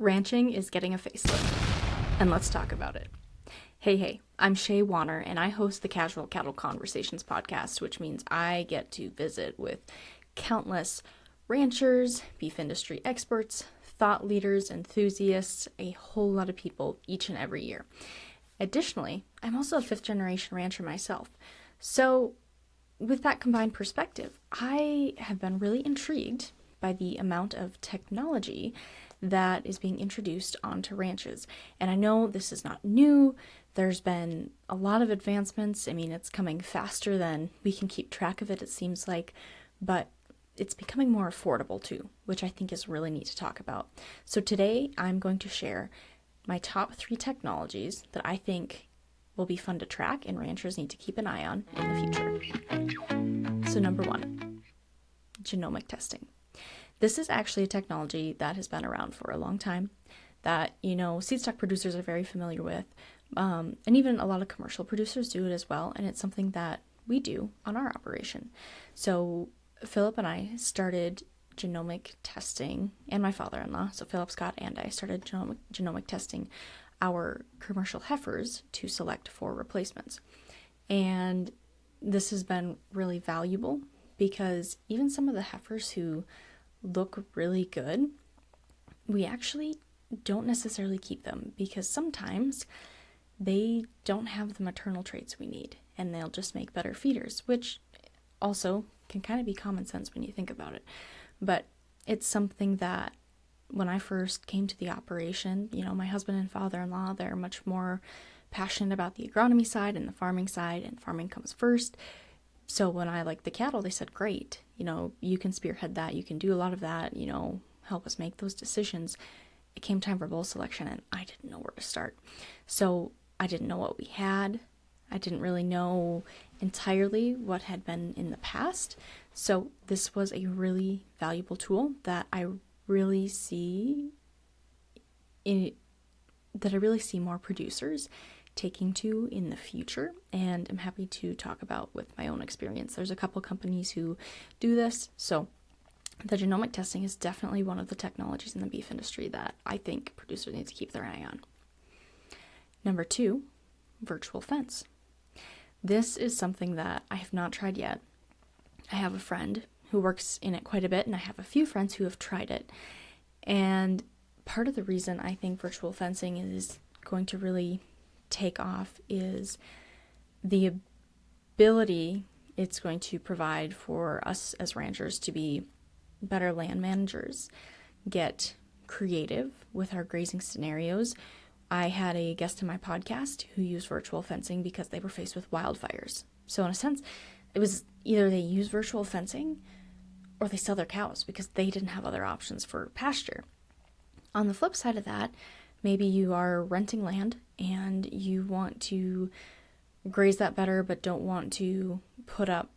Ranching is getting a facelift, and let's talk about it. Hey, I'm Shay Warner, and I host the Casual Cattle Conversations podcast, which means I get to visit with countless ranchers, beef industry experts, thought leaders, enthusiasts, a whole lot of people each and every year. Additionally, I'm also a fifth-generation rancher myself, so with that combined perspective, I have been really intrigued by the amount of technology that is being introduced onto ranches. And I know this is not new. There's been a lot of advancements. I mean, it's coming faster than we can keep track of it seems like, but it's becoming more affordable too, which I think is really neat to talk about. So today I'm going to share my top 3 technologies that I think will be fun to track and ranchers need to keep an eye on in the future. So number 1, genomic testing. This is actually a technology that has been around for a long time that, seed stock producers are very familiar with, and even a lot of commercial producers do it as well, and it's something that we do on our operation. So Philip and I started genomic testing, and my father-in-law, so Philip Scott and I started genomic testing our commercial heifers to select for replacements. And this has been really valuable because even some of the heifers who look really good, we actually don't necessarily keep them because sometimes they don't have the maternal traits we need and they'll just make better feeders, which also can kind of be common sense when you think about it. But it's something that when I first came to the operation, my husband and father-in-law, they're much more passionate about the agronomy side and the farming side, and farming comes first. So when I liked the cattle, they said, great, you can spearhead that, you can do a lot of that, help us make those decisions. It came time for bull selection and I didn't know where to start. So I didn't know what we had. I didn't really know entirely what had been in the past. So this was a really valuable tool that I really see more producers taking to in the future, and I'm happy to talk about with my own experience. There's a couple companies who do this, so the genomic testing is definitely one of the technologies in the beef industry that I think producers need to keep their eye on. Number 2, virtual fence. This is something that I have not tried yet. I have a friend who works in it quite a bit, and I have a few friends who have tried it. And part of the reason I think virtual fencing is going to really take off is the ability it's going to provide for us as ranchers to be better land managers, get creative with our grazing scenarios. I had a guest in my podcast who used virtual fencing because they were faced with wildfires. So in a sense, it was either they use virtual fencing or they sell their cows because they didn't have other options for pasture. On the flip side of that, maybe you are renting land and you want to graze that better but don't want to put up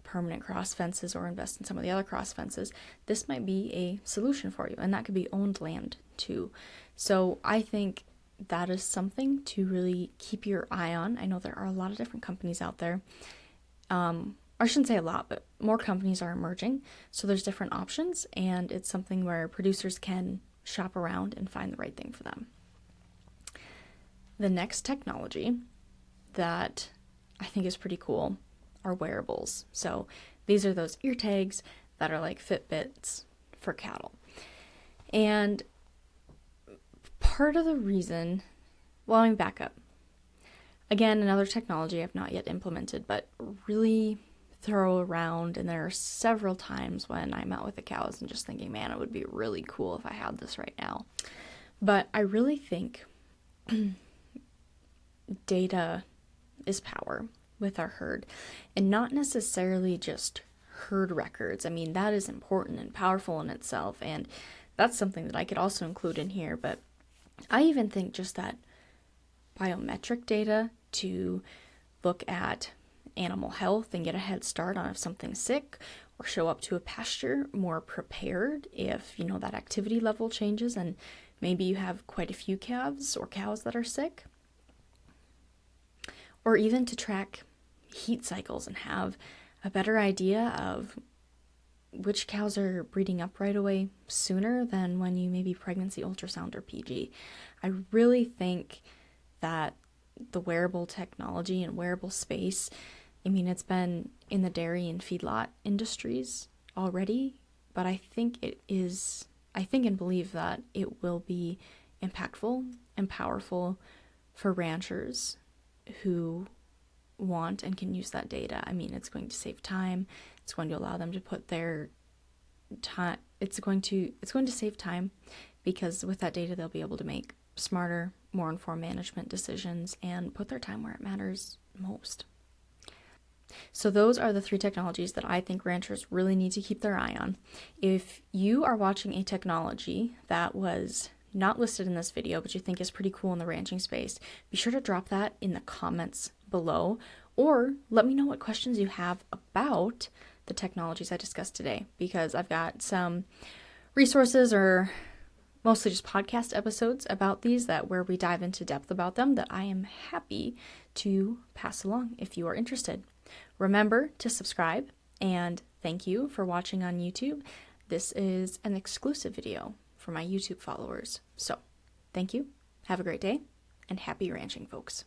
permanent cross fences or invest in some of the other cross fences. This might be a solution for you, and that could be owned land too. So I think that is something to really keep your eye on. I know there are a lot of different companies out there. I shouldn't say a lot, but more companies are emerging. So there's different options, and it's something where producers can shop around and find the right thing for them. The next technology that I think is pretty cool are wearables. So these are those ear tags that are like Fitbits for cattle. And part of the reason, let me back up. Again, another technology I've not yet implemented, but really throw around, and there are several times when I'm out with the cows and just thinking, man, it would be really cool if I had this right now. But I really think data is power with our herd, and not necessarily just herd records. I mean, that is important and powerful in itself, and that's something that I could also include in here, but I even think just that biometric data to look at animal health and get a head start on if something's sick, or show up to a pasture more prepared if, that activity level changes and maybe you have quite a few calves or cows that are sick. Or even to track heat cycles and have a better idea of which cows are breeding up right away sooner than when you maybe pregnancy ultrasound or PG. I really think that the wearable technology and wearable space, I mean, it's been in the dairy and feedlot industries already, but I think and believe that it will be impactful and powerful for ranchers who want and can use that data. I mean, it's going to save time. It's going to allow them to put their time, it's going to save time, because with that data they'll be able to make smarter, more informed management decisions and put their time where it matters most. So those are the 3 technologies that I think ranchers really need to keep their eye on. If you are watching a technology that was not listed in this video but you think is pretty cool in the ranching space, be sure to drop that in the comments below, or let me know what questions you have about the technologies I discussed today, because I've got some resources, or mostly just podcast episodes about these, that where we dive into depth about them, that I am happy to pass along if you are interested. Remember to subscribe, and thank you for watching on YouTube. This is an exclusive video for my YouTube followers. So, thank you, have a great day, and happy ranching, folks.